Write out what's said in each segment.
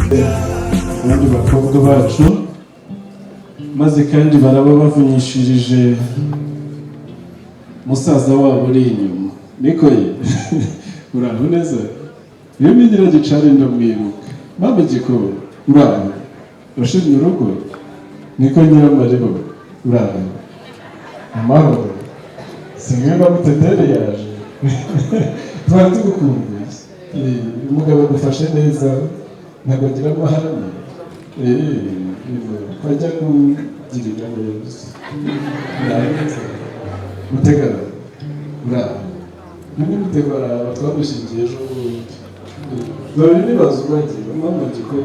abandi bakobwa bacu, maze kandi baraba bavunyishirije musaza wabo uri inyuma. Niko ye uraho neza? Iyo mingira gicari ndamwibuka. Mama Gikoro uraho? Urashimye urugo? Niko Nyiramarebo uraho? Amahoro? Simwe bamutetere yaje. Twari tugukumbuye. Umugabo agufashe neza ntabwo agira amahane. Kwajya kugirira neza. Mutegara uraho? Nini mutegara twabushingiye ejo bundi. Dore n'ibibazo bagira Mama Gikoro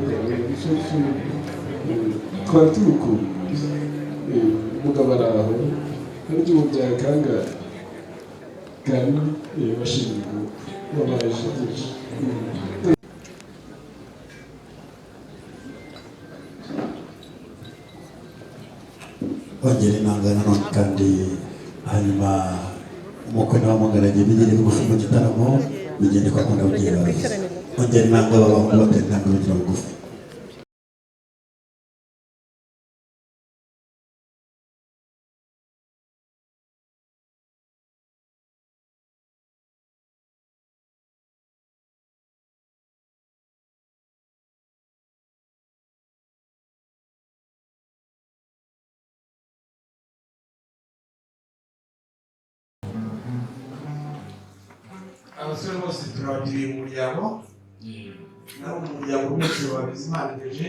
twari tugukumbuye. Umugabo araho kandi umubyaye kangahe kandi bashinzwe wabaje byinshi. Ongera inangana none kandi hanyuma umukwe n'abamugaragiye bigere bugufi mu gitaramo bigende kwa kunda bugira ongera inanga b'abahungu batera intambwe bagira bugufi. Abasore bose turabagiriye mu muryango nabo mu muryango w'umuco wa Bizimana Deje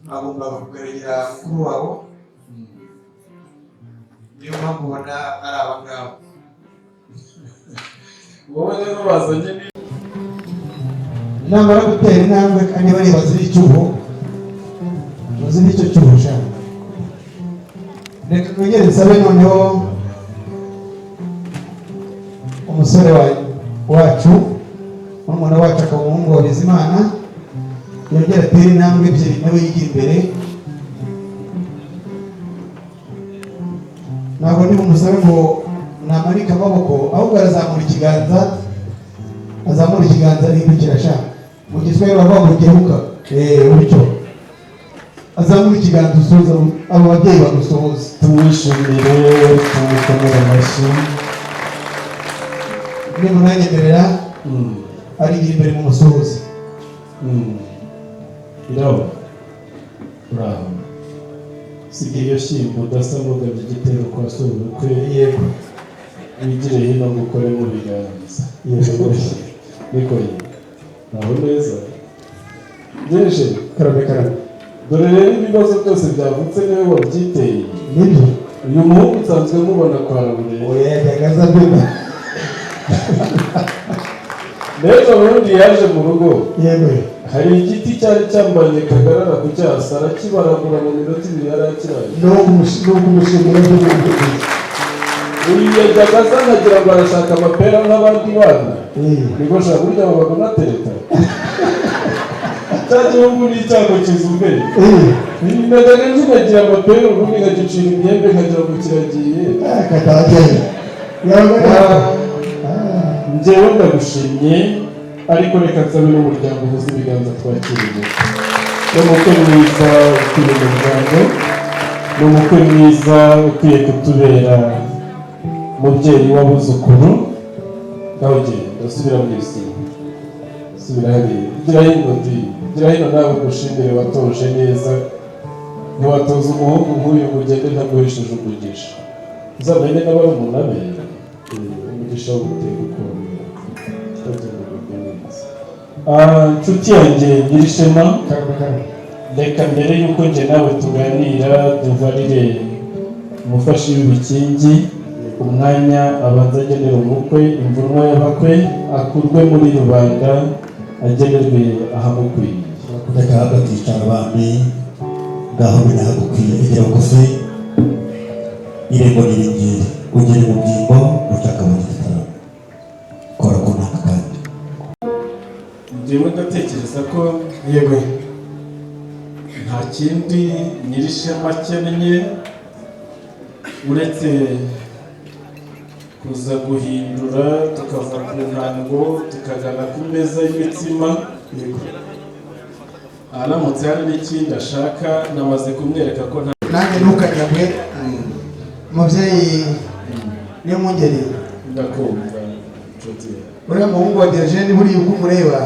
bagombaga kugaragara mukuru wabo, niyo mpamvu ubona ari aba ngabo. Wowe rero bazanye namara gutera intambwe kandi bareba ziri icyuho bazi n'icyo cyuho shaka. Reka twegere nsabe noneho umusore wacu n'umuntu wacu akaba umuhungu wa Bizimana yongera atera intambwe ebyiri nawe yigira imbere. Ntabwo ndi bumusabe ngo namarike amaboko ahubwo arazamura ikiganza arihindukira ashaka mu giswahili bavuga ngo geruka utyo azamura ikiganza usuhuza abo babyeyi bagusuhuza. tumwishimire tumukomere amashyi. Nimunanyemerera arigira imbere mu musuhuzi. Iraho uraho? Siga iyo shyimbo udasa n'ugabye igitero kwa sobukwe. Yego wigire hino ngukore mu biganza. Yego niko ye uraho neza? Byeje karabe dore rero ibibazo byose byavutse niwe wabyiteye. nibyo uyu muhungu nsanzwe mubona kwa buri oya yagaza byo. Rero ubundi yaje mu rugo. Yego hari igiti cyari cyambanye kagarara ku cyasa arakibaragura mu minota ibiri yari akiraye. no kumushimira byo byo. Uyu yajyaga asa nkagira ngo arashaka amapera nk'abandi bana. Niko shaka burya babaga unatereta. Cya gihugu ni icyago kizumbere. Najyaga nzinagira amapera ubundi nkagicira imyembe nkagira ngo kiragiye. Katagera njyewe ndagushimye ariko reka nsabe n'umuryango uhuza ibiganza twakiriye. N'umukwe mwiza ukwiye umuryango, n'umukwe mwiza ukwiye kutubera mubyeyi w'abuzukuru. Nawe genda usubira mu isi, subira hariya, gira hino nawe gushimire watoje neza. Ntiwatoza umuhungu nk'uyu ngo ugende ntaguhesheje umugisha. Uzamenye n'abarumuna be umugisha wo gutera ukuntu nshuti yanjye Nyirishema, reka mbere y'uko njye nawe tuganira duvarire umufashi w'ibikingi umwanya abanza agenera umukwe, imvunwa y'abakwe akurwe muri rubanda agenerwe ahamukwiye. Reka hagakicara abami ngaho binahagukwiye igira bugufi irembo niringire ugere mu byimbo ushaka mu gitaramo kora ku ntaka kandi. Njyewe ndatekereza ko yego nta kindi Nyirishema akennye uretse kuza guhindura tukava ku ntango tukagana ku meza y'imitsima. aramutse hari n'ikindi ashaka namaze kumwereka ko nta nanjye ntukanyagwe mubyeyi niyo mwungeri ndakumva nshuti uriya muhungu wa Diogene buriya uko umureba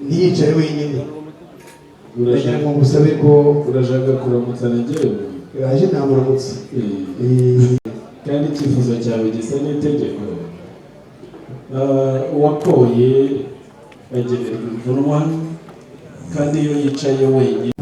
ntiyicare wenyine uragira ngo ngusabe ko urashaka kuramutsa negewe yaje namuramutse kandi icyifuzo cyawe gisa n'itegeko uwakoye agenerwa imvunwa kandi iyo yicaye wenyine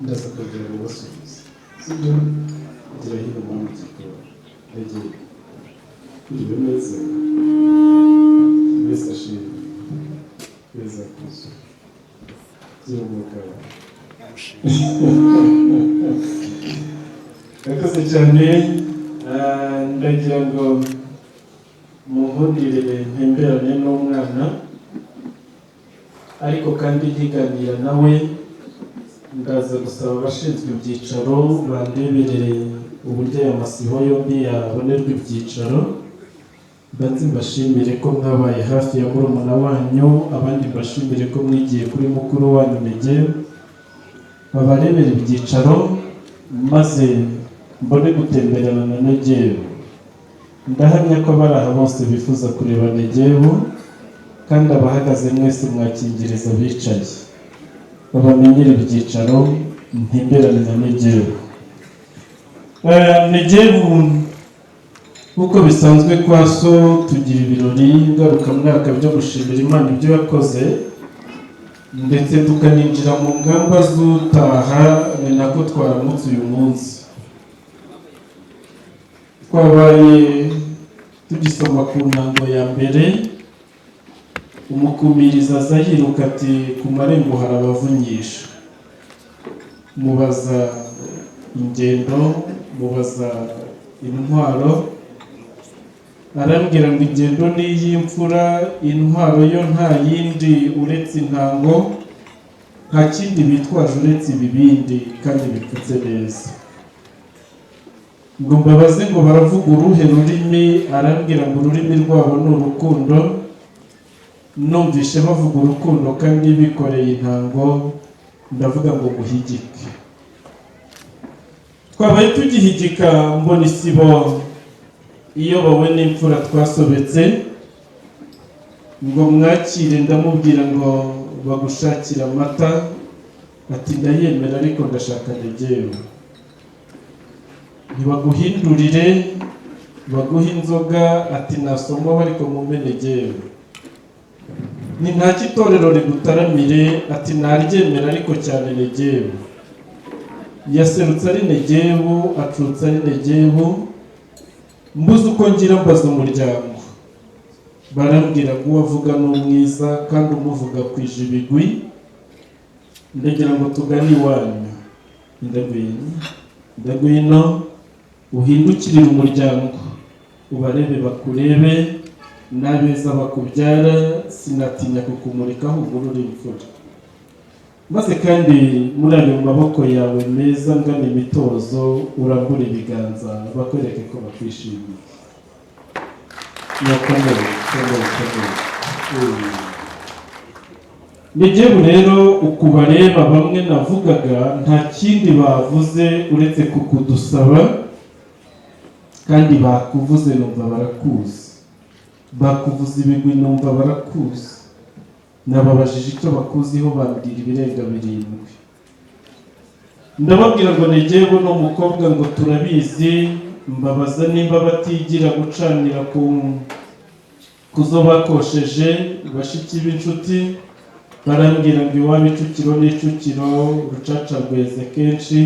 ndaza kugira ngo basubize sibyo kugira hino mpamvu zikora yagiye uriwe neza wese ashimwe wese akuze by'umugabo yakoze cyane ndagira ngo muhundire ntemberane n'umwana ariko kandi ntiganira nawe ndaza gusaba abashinzwe ibyicaro bandeberere uburyo aya masibo yombi yabonerwa ibyicaro mbanze mbashimire ko mwabaye hafi ya murumuna wanyu abandi mbashimire ko mwigiye kuri mukuru wanyu Negebu babarebera ibyicaro maze mbone gutemberana na Negebu ndahamya ko abari aha bose bifuza kureba Negebu kandi abahagaze mwese mwakingiriza bicaye babamenyere ibyicaro ntemberane na Negebu. Negebu nk'uko bisanzwe kwa so tugira ibirori ngarukamwaka byo gushimira Imana ibyo yakoze ndetse tukaninjira mu ngamba z'utaha ni nako twaramutse uyu munsi twabaye tugisoma ku ntango ya mbere umukumiriza aza yiruka ati ku marembo harabavunyisha mubaza ingendo mubaza intwaro arambwira ngo ingendo ni iy'imfura intwaro yo nta yindi uretse intango nta kindi bitwaje uretse ibibindi kandi bipfutse neza ngo mbabaze ngo baravuga uruhe rurimi arambwira ngo ururimi rwabo ni urukundo numvishe bavuga urukundo kandi bikoreye intango ndavuga ngo guhigike twabaye tugihigika mbona isibo iyo bawe n'imfura twasobetse ngo mwakire ndamubwira ngo bagushakira amata ati ndayemera ariko ndashaka Negebu ntibaguhindurire baguha inzoga ati nasomwa ariko mumpe Negebu ni nta kitorero rigutaramire ati naryemera ariko cyane Negebu yaserutse ari Negebu acutse ari Negebu mbuze uko ngira mbaza umuryango barambwira ngo uwavuga ni umwiza kandi umuvuga kwije ibigwi ndagira ngo tugane iwanyu ndagwino uhindukirire umuryango ubarebe bakurebe n'abeza bakubyara sinatinya kukumurika ahubwo uri imfura maze kandi muri ayo maboko yawe meza ngana imitozo urambura ibiganza bakwereke ko bakwishimiye yakomeye Negebu rero ukubareba bamwe navugaga nta kindi bavuze uretse kukudusaba kandi bakuvuze numva barakuzi bakuvuza ibigwi numva barakuzi nababajije icyo bakuziho bambwira ibirenga 7 ndababwira ngo Negebu ni umukobwa ngo turabizi mbabaza nimba batigira gucanira kuzo bakosheje bashiki b'inshuti barambwira ngo iwabo Icukiro n'Icukiro rucaca rweze kenshi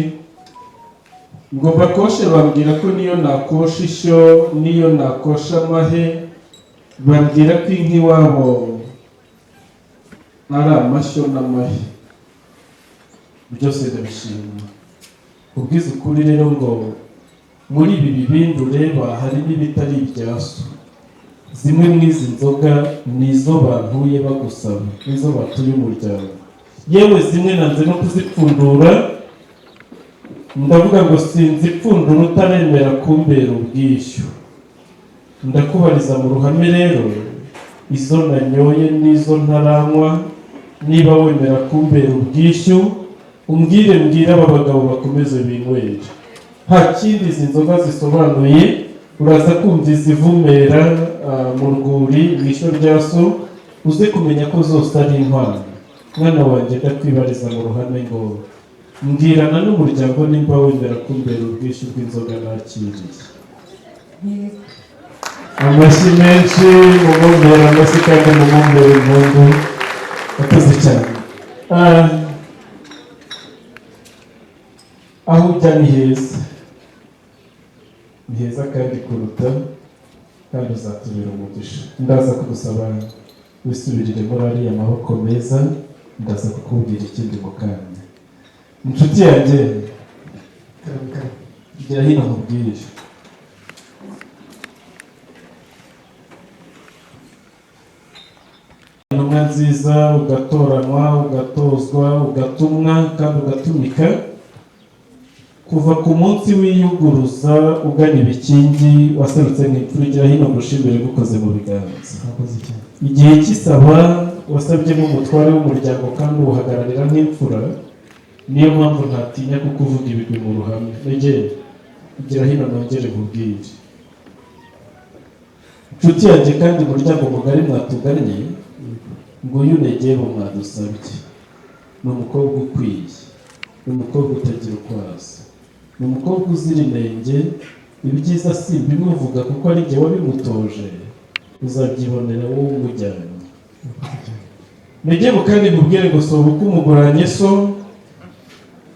ngo bakoshe bambwira ko niyo nakosha ishyo niyo nakosha amahe bambwira ko inka iwabo ari amashyo n'amahe byose ndabishima ubwiza ukuri rero ngo muri ibi bibindi ureba harimo ibitari ibyaso zimwe mw'izi nzoga nizo bantuye bagusaba nizo batuye umuryango yewe zimwe nanze no kuzipfundura ndavuga ngo sinzipfundura utaremera kumbera ubwishyu ndakubariza mu ruhame rero izo nanyoye n'izo ntaranywa niba wemera kumbera ubwishyu umbwire mbwira aba bagabo bakomeze binywere nta kindi izi nzoga zisobanuye uraza kumva izivumera mu rwuri mw'ishyo rya so uze kumenya ko zose ari inkwano mwana wanjye ndakwibariza mu ruhame ngo mbwirana n'umuryango nimba wemera kumbera ubwishyu bw'inzoga nakiriye amashyi menshi mumumbera amashyi kandi mumumbera impundu akoze cyane aho ujya ni heza, ni heza kandi kuruta, kandi uzatubera umugisha. Ndaza kugusaba wisubirire muri ariya maboko meza, ndaza kukubwira ikindi mu kanya. Inshuti yanjye, gira hino nkubwire. Intumwa nziza, ugatoranwa, ugatozwa, ugatumwa kandi ugatumika, kuva ku munsi wiyuguruza ugana ibikingi waserutse nk'imfura. Gira hino ngushimire gukoze mu biganza. Igihe cy'isaba wasabyemo umutware w'umuryango kandi uwuhagararira nk'imfura, niyo mpamvu ntatinya kukuvuga ibigwi mu ruhame. Negere, gira hino nongere nkubwire. Inshuti yanjye kandi umuryango mugari mwatugannye, nguyu Negere mwadusabye. Ni umukobwa ukwiye, ni umukobwa utagira uko asa, ni umukobwa uzira inenge. Ibyiza si ibimuvuga kuko ari jye wabimutoje, uzabyibonera wowe umujyanye. Negere kandi nkubwire ngo soba uko umuguranye so,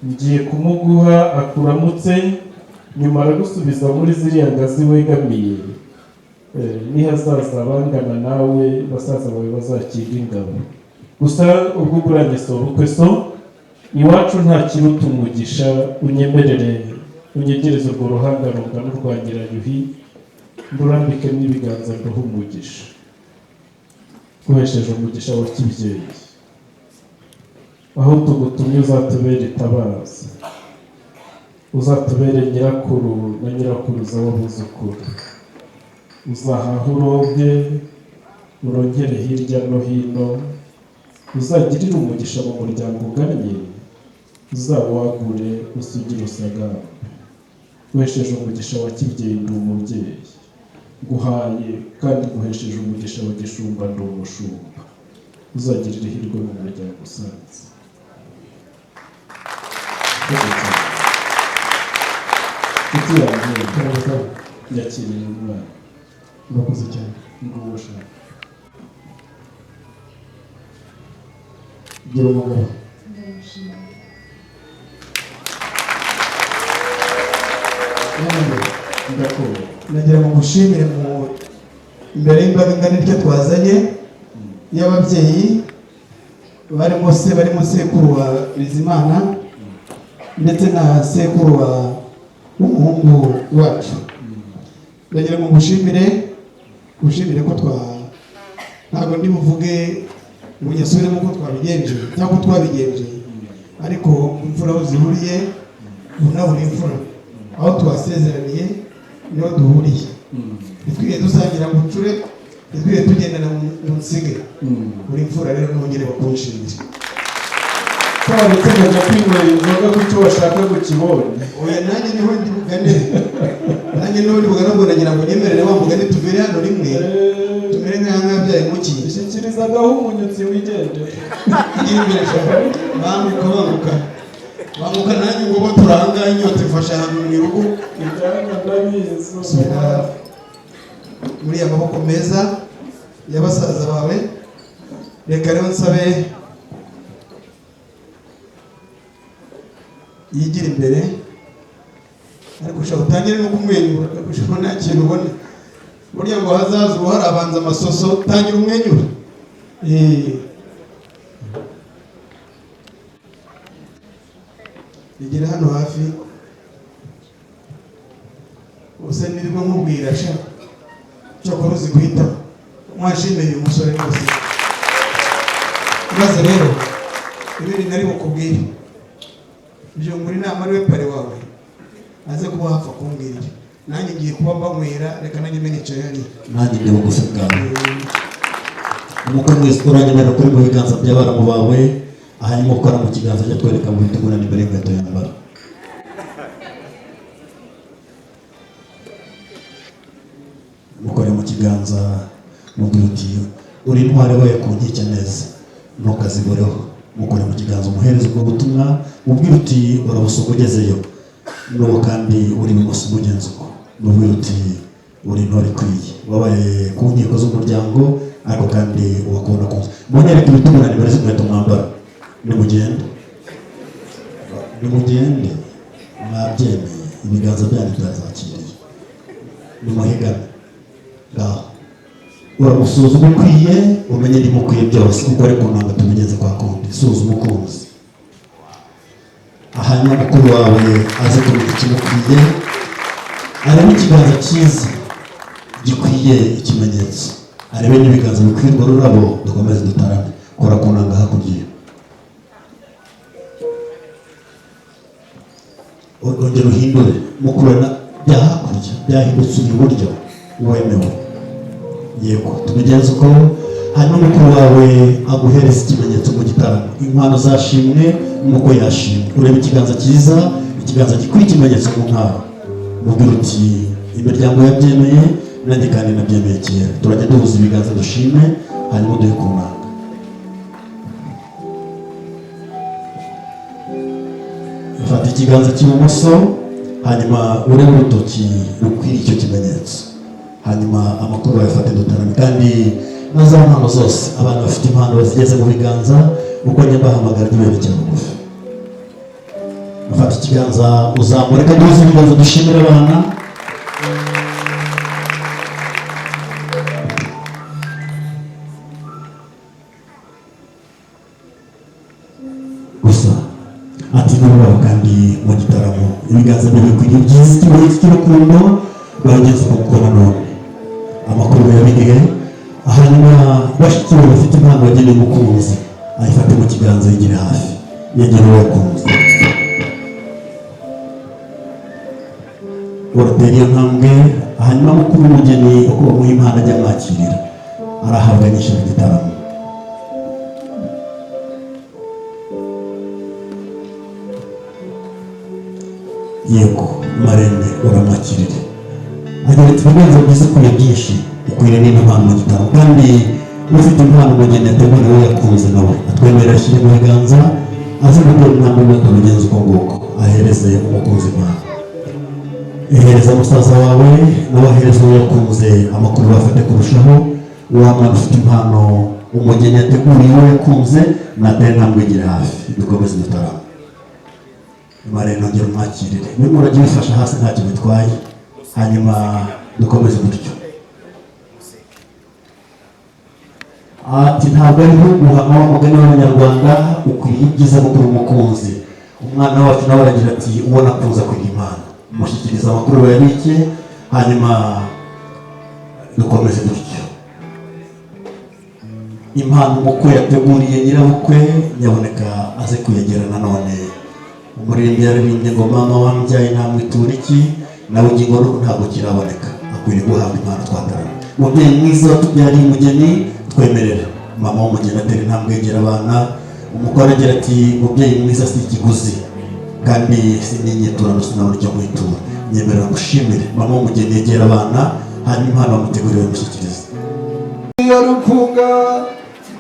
ngiye kumuguha akuramutse, nyuma aragusubiza muri ziriya ngazi wegamiye. Nihazaza abangana nawe basaza bawe bazakiga ingabo. Gusa ubwo uguranye soba ukwe so, iwacu nta kiruta umugisha. Unyemerere unyegereze urwo ruhanga rungana urwa Nyirayuhi, ndurambike n'ibiganza nduhe umugisha. Guhesheje umugisha wa kibyeyi, aho tugutumye uzatubere itabaza, uzatubere nyirakuru na nyirakuruza w'abuzukuru. Uzahaha uronke, urongere hirya no hino, uzagirire umugisha mu muryango ugannye, uzawagure usugire usagambe. Guhesheje umugisha wa kibyeyi ndi umubyeyi, guhaye kandi guhesheje umugisha wa gishumba ndi umushumba. Uzagirire hirwe mu muryango usanze. Yakiriye umwana. Urakoze cyane. Nguwo shaka. Gira umugabo. Ndakora. Nagira ngo mushimire imbere y'imbaga ingana ityo twazanye y'ababyeyi barimo sekuru wa Bizimana ndetse na sekuru w'umuhungu wacu. Nagira ngo mushimire ko ntabwo ndi buvuge ngo nyasubiremo ko twabigenje cyangwa twabigenje, ariko imfura aho zihuriye unabura imfura aho twasezeraniye niho duhuriye. Ntitwige dusangira mu ncure, ntitwige tugendana mu nsige. Buri imfura rero ntongere bakunshimire. Twaretse nkajya kwinywera inzoga kucyo washaka kukibonye. Oya, nanjye niho ndi bugane. Nanjye niho ndi bugane ngo nagira ngo nyemerere wa mugani tuvere hano rimwe. Tumere nk'ababyaye muki. Ishyikirizagaho umunyutsi wigendera. Igira imbere shaka. Banguka nanjye ngo bo turanga inyota ifasha ahantu mu rugo. Ibyanga ndabizi. Muri aya maboko meza y'abasaza bawe, reka rero nsabe yigira imbere, ariko ushobora utangire no kumwenyura, ushobora nta kintu ubona. Burya ngo hazaza uruhara abanza amasoso, tangira umwenyura. Igera hano hafi, usa nirimo nkubwira sha cyokora uzi guhita mwashimeye uyu musore rwose. Maze rero ibindi nari bukubwire ibyo muri nama ariwe pare wawe aze kuba hafa kumbwira, nanjye ngiye kuba mbanywera, reka nanjye menicaye hariya. nanjye ndi bugufi bwawe. Umukwe mwese uranyemerera kuri mu biganza by'abaramu bawe, hanyuma ukora mu kiganza cyo twereka mu bitegurane imbere y'inkweto yambara. Mukore mu kiganza mubwira uti uri intwari we ku nkike neza ntukazigoreho. Mukore mu kiganza umuhereza ubwo butumwa, mubwira uti urabusuka ugezeyo, n'uwo kandi uri bugusa umugenzi uko mubwira uti uri intwari ikwiye, wabaye ku nkiko z'umuryango ariko kandi ubakunda kuza. Munyereke ibitegurane imbere z'inkweto mwambara. Nimugende mwabyemeye ibiganza byanyu byazakiriye nimuhigane ngaho uramusuzuma ukwiye umenye nimukwiye byose kuko ari ku nanga tubigeze kwa kundi suzuma ukunzi hanyuma mukuru wawe aze kumenya ikimukwiye arebe ikiganza cyiza gikwiye ikimenyetso arebe n'ibiganza bikwiye urwo rurabo dukomeze dutarame kora ku nanga hakurya urongera uhindure mukurana bya hakurya byahindutse uri iburyo wemewe yego tubigenze uko hanyuma mukuru wawe aguhereza ikimenyetso mu gitaramo inkwano zashimwe nuko yashimwe urebe ikiganza cyiza ikiganza gikwiye ikimenyetso mu ntara mubwira uti imiryango yabyemeye nanjye kandi nabyemeye kera turajya duhuza ibiganza dushime hanyuma duhe ku nanga fata ikiganza cy'ibumoso hanyuma urebe urutoki rukwiriye icyo kimenyetso hanyuma amakuru bayafate dutarame kandi na za mpano zose abantu bafite impano bazigeze mu biganza uko njya bahamagara ntiberekere bugufi afata ikiganza uzamure kandi duhuze ibiganza dushimire abana gusa ati n'ururabo kandi mu gitaramo ibiganza bikwiriye byiza ikimenyetso cy'urukundo bageze ku gukora none amakuru yabigiye hanyuma bashiki be bafite impano bageneye umukunzi ayifate mu kiganza yigire hafi yegere uwo yakunze uratera iyo ntambwe hanyuma mukuru w'umugeni uko bamuha impano ajya amwakirira arahabwa nyinshi mu gitaramo yego marene uramwakirire agira ati ibiganza byiza ukwiye byinshi ukwiriye n'impano mu gitaramo kandi ufite impano umugeni yategura we yakunze nawe atwemerera ashyire mu biganza aze gukora intambwe imwe tubigenza uko nguko ahereze umukunzi impano ehereza musaza wawe nawe ahereza uwo yakunze amakuru bafate kurushaho wa mwana ufite impano umugeni yateguriye we yakunze natwe intambwe igira hafi dukomeze dutaramo marene ongera umwakirire nimba urajya ubifasha hasi ntacyo bitwaye hanyuma dukomeze gutyo ati ntabwo ariho guhama umugani w'abanyarwanda ukwiye ibyiza gukora umukunzi umwana wacu nawe aragira ati uwo nakunze kwiga impano mushyikiriza amakuru bayabike hanyuma dukomeze dutyo impano umukwe yateguriye nyirabukwe nyaboneka aze kuyegera nanone umuririmbyi yaririmbye ngo mama wambyaye ntamwitura iki nawe ingingo ntabwo kiraboneka akwiriye guhabwa impano twatarana umubyeyi mwiza watubyariye umugeni twemerera mama w'umugeni atera intambwe yegera abana umugore agira ati umubyeyi mwiza si ikiguzi kandi sin'inyiturano sinabona icyo mwitura nyemerera gushimire mama w'umugeni yegera abana hanyuma impano bamuteguriye bamushyikiriza yarukunga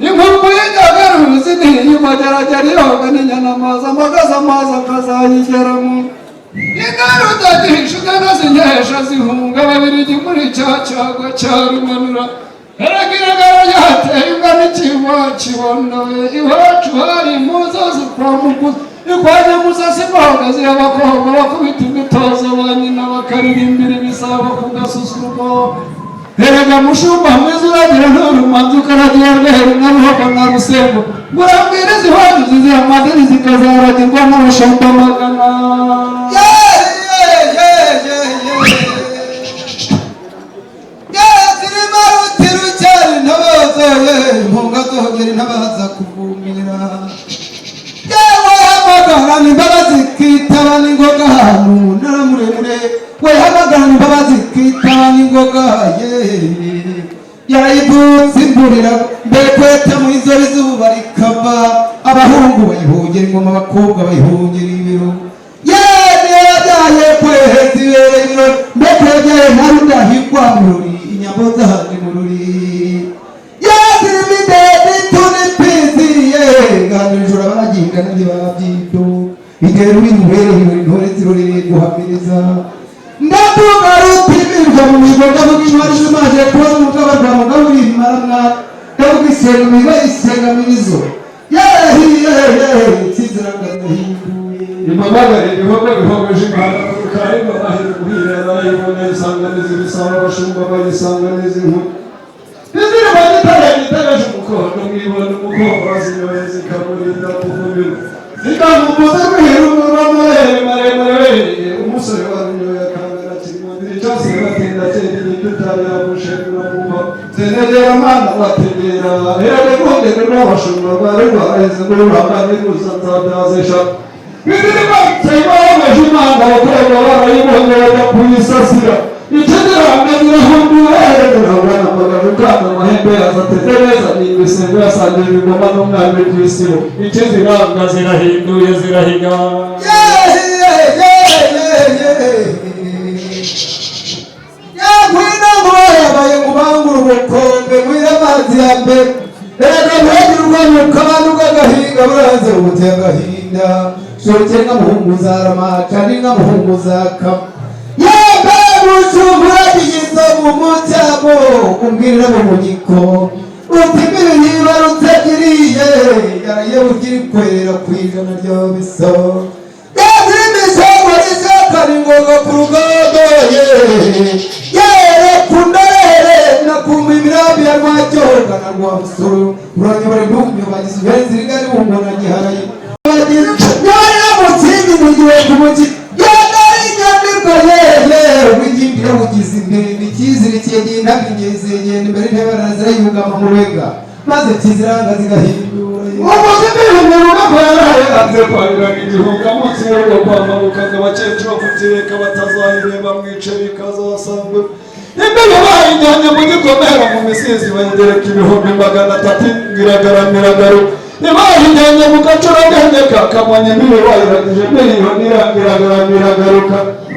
inkuku y'injagaruzi niy'umageragere yoga n'inyamaza amagaza amazi akazayigeramo ingaruta zihishugana zinyesha zihunga babirigi muri cya cyago cya rumanura eragiragara yateye imbwa n'ikibo kibondoye iwacu hari impuzo kwa mukuzi ikwanya musasi bahagaze y'abakobwa bakubita imitozo ba nyina bakaririmbira ibisabo ku gasusuruko erega mushumba mwiza uragira nturumanza ukaragira rweru n'aruhoka na rusengo murambwire zihondo zizira amadini zikazaragirwa n'abashumba magana impunga zogera intabaza kuvumira yewe hamagarana imbabazi kitaba n'ingoga ahantu ntara muremure we hamagarana imbabazi kitaba n'ingoga yarayivutse imburira mbekweta mu izori izuba rikava abahungu bayihungera ingoma abakobwa bayihungera ibiro yabyaye kweheza ibere ibirori mbekwegeye nta rudahigwa mu ruri inyambo zahaje mu ruri nijoro baragingana ntibabyido igihe ruri mubereye intore ziroreye guhamiriza ndavuga rutimirwa mu migo ndavuga intwari zimaze kubona umugabo rwa mugabo uri imaramwa ndavuga isenga migo isenga mirizo yehe nsiziranga ndahinduye impamagare ibikorwa bihogoje imana kandi bahera guhira barayibona isanganiza ibisaba abashumba bayisanganiza inkuru izindi bagitaje umukondo mwibona umukondo wazinyoye zikamurinda kuvumirwa zikamubuza guhera umuramahere maremare umusore wanyoye akangana kimundiri cyose batinda cyera igitutari yamushemura muba zenegera amana bategera here kongera n'abashumba bari baraheze muri ruhamani gusa nzabyazesha Bidirima sayibara jimanga bakorera barayibonye bajya kuyisasira ikidirangazira humbiwe heragana bagavukana amahembe yazatetereza n'imisengo yasangiye ibigoma n'umwami kw'isibo ikiziranga zirahinduye zirahiga yakwina ngo yabaye kubangura ubukombe mwira amazi ya mbere reka ntihagire urwanuka abantu bw'agahinga buranze ubuteye agahinda shoke nk'amuhunguza aramaca ni nk'amuhunguza kama yembe mucumbura kigizo mu mucyamo umbwirira mu munyiko utimire yibarutse kiriye yaraye bukiri kwera kw'ijana ryo bisoro yagira imisongo n'isakari ngoga ku rugogo yere kundorere nakumva imirambi ya rwacyoga na rwabusoro uranyobora ntumyo bagize uburenzi rigari bumbona giharaye nyari mutsingi mugiwe ku muki yadari nyambirwa yeye wigindira bugize imbere ikizira cyegeye ntabwo ingezegenda imbere ntebara zirayugama mu rwega maze kiziranga zigahindura umuzi n'ibintu n'akwaraye anze kwahirana igihunga munsi y'urugo kwamabukaga abakecuru kutireka batazayireba mwice bikazasangwe imbere bayijyanye mu gikomera mu misizi bayigereka ibihumbi 300 ngiragaramiraga ntibahijyanye mu gacuragenge kakamanye ntibibayiragije miliyoni irangiragaramiraga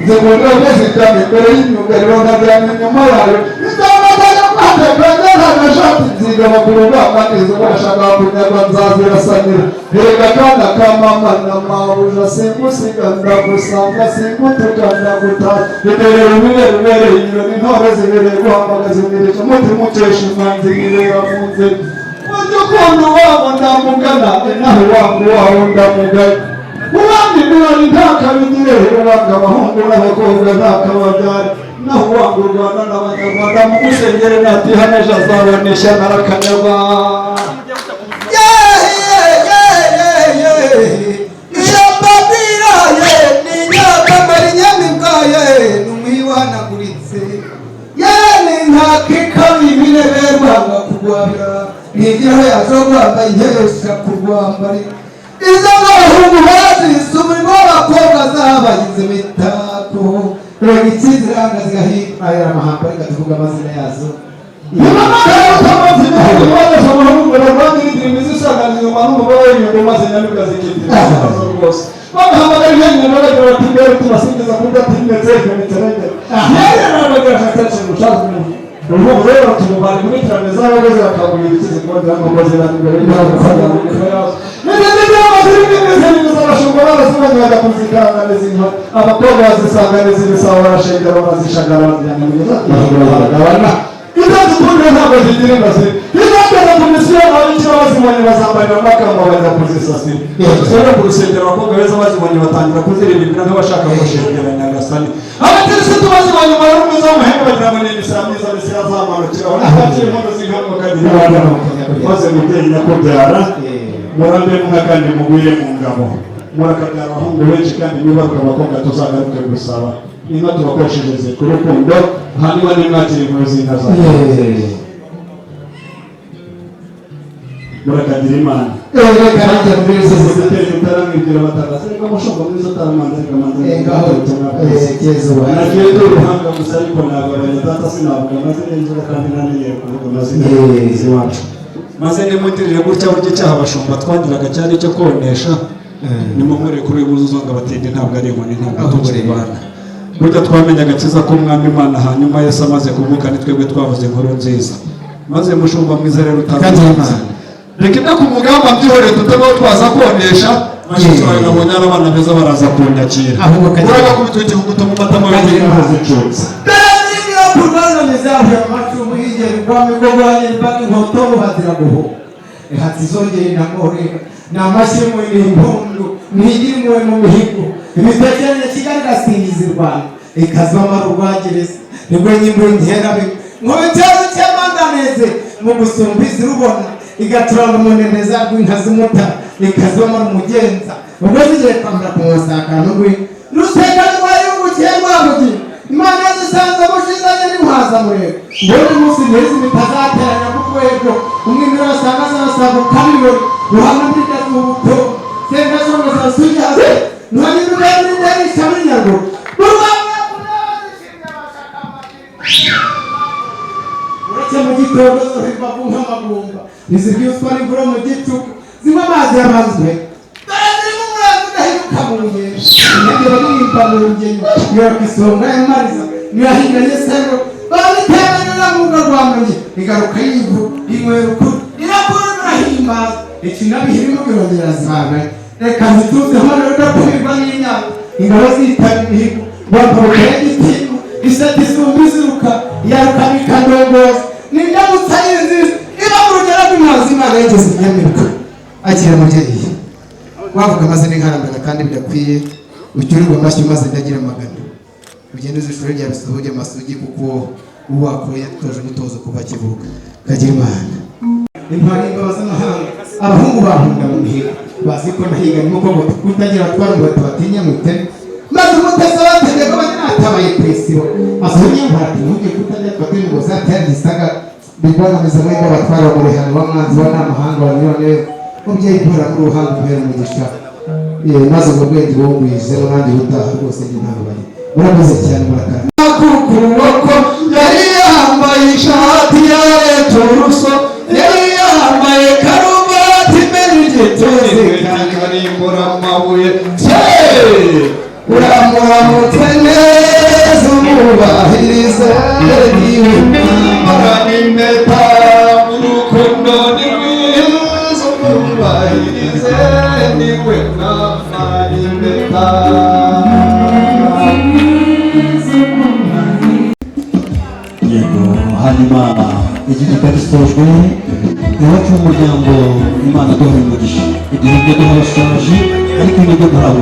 zigunda zitanga imbere y'imyugariro nkajyana inyuma yayo izamagana kwandekanya ntanashati nzigama ku rugamba nizo bashaka kunyagwa nzazirasanira erega kandi akamama na mabuja singusiga ndagusanga singutuka ndagutaha ibereye ubereye inyoni intore zibereye guhamagaza imirishyo umutima ukesha imanzi nkibera mu nzira ukuntu wabo ndamugana naho wangu wawo ndamugana ubandi birori ntakabigire ubanga abahungu n'abakobwa ntakababyara naho wangu u Rwanda n'abanyarwanda mu gusengere natihaneje azabonesha narakanyarwanda iyo mbabwira ye ni nyakamara inyamibwa ye n'umwibanaguritse ye ni nkakikabi bireberwanga kurwabira ntigiraho yaje kwambaye inkesha kurwambari izo n'abahungu bazise umurimo w'abakobwa zabagize imitako reba ikiziranga zigahinda aya amahamba reka tuvuga amazina yazo Nimamagara utamazina y'ubwaza amahungu barwanya n'indimi zisangana inyuma n'umugore w'inyungu maze nyamibwa zikitira rwose bagahamagara ibyanyu n'abagabo batimbere tubasingiza kudatimetse ikabiterengera yari n'abagabo atacye gushaka umuntu rero tumubari kubitirane z'abagozi bakagurira ikizi kundi n'umugozi n'imbere y'abafana abashumba barasubanye bajya kuzikanganiza inka abakobwa bazisanganiza ibisabo barashengera barazishagara bazijyana mu gihe baragabana itazikundira ntabwo zigira ingazi izageza ku misiyo ababikira bazibonye bazambarira amakamba bajya kuzisasira dusubire ku rusengero abakobwa beza bazibonye batangira kuziririmbira nk'abashaka gushengera nyagasani abakirisitu bazibonye umubare mwiza w'umuhembe bagira ngo ni imisara myiza misira azamanukiraho n'abakiri impundu z'inkangu kagira maze mubyeyi nyakubyara murambe mwa kandi mugwire mu ngabo murakabyara abahungu benshi kandi mwubaruka abakobwa tuzagaruke gusaba inka tubakoreshereze ku rukundo hanyuma nimwakire inkuru z'inka zawe murakagira imana utaramwibwira batandatu ariko amushonga mwiza utaramanza nagiye uruhanga gusa ariko nagabanya data sinavuga amazina y'inzoga kandi namenyeye kuvuga amazina y'iwacu maze nimutirire gutya buryo icyaha abashumba twandiraga cyari cyo konesha nimumure kuri uyu muzungu abatindi ntabwo ari inkoni ntabwo tukirwana burya twamenye agakiza k'umwami Imana hanyuma Yesu amaze kuvuka ni twebwe twavuze inkuru nziza maze mushumba mwiza rero utavuze reka inda ku mugamba mbyihoreye tutabaho twaza konesha mashiki wawe nabonye ari abana beza baraza kunyakira uraga kubitwa igihuguto mu matama y'inka zicutse kurwana nizavuye amacumu y'ingeri kwame ngo banye mpaka inkoto bazira guho hatizongere namore namashimwe n'impundu ntigimwe mu mihigo ibitekerezo Kigali gasingiza u Rwanda ikazwama rwagereza nibwo nyimbo ngerabe nkobitero cyamandaneze mu gusumbiza rubona igaturanga umuneneza rw'inka z'umuta ikazwama umugenza ubwo zigiye kwambara ku musakano rwe ruseka rwayo ubukemwa bugi Imana yazisanze mushizanye n'imwaza murego mbone umunsi mwiza bitazateranya ku rwego umwimiro wasanga z'abasabo kamiro ruhamwe n'indatu ubuto senga shonga zasujaze ntwanyirwa n'indarisha n'inyago uretse mu gitondo zohirwa ku nk'amagumba ntizibyuswa n'imvura mu gicuku zimwe amazi yamanzwe kamunye nende balimpa mungeni yo kisonga emariza yo hinga yesero bali tena na munga rwamenye igaruka yivu imweruku irakuru rahima ekinabi hirimo birongera zibana reka zituze hano rudakumirwa n'inyama ingabo zitamihigo baporoke y'igitimu isati zumbizuka yarukabika ndongozi n'indamutsa y'inziza iba mu rugero rw'imwazi Imana yageze inyamirwa akira mubyeyi wavuga amazina inkarambana kandi bidakwiye ucyurirwa amashyi maze ndagira amagana ugende uzishuri rya bisohoge amasugi kuko uwakoye yatoje umutozo kuva kivuka kagira Imana intwari ingabo z'amahanga abahungu bahunda mu mihigo bazi ko nahiga ni muko kutagira atwara ngo batinya mu iteme maze umutesi abategeka abanatabaye ku isibo asohoye imparati ntuge kutagira twateye ngo zatera isaga bibonameza muri bo batwara mu rihano b'amwanzi wa n'amahanga wa none umubyeyi mpora muri uruhanga kubera umugisha maze ubwo bwenge bwungwije n'abandi butaha rwose n'intango bari murakoze cyane murakara kuboko yari yambaye ishati ya returuso yari yambaye karuvati mbere igiteze kandi karimbura amabuye uramuramutse neza umubahirize mwambara n'impeta urukundo ni rwiza umubahirize niwe mwambara impeta yego hanyuma igitabo gisojwe iwacu mu muryango Imana duha umugisha igihe ibyo duha abashaje ariko n'ibyo duha abo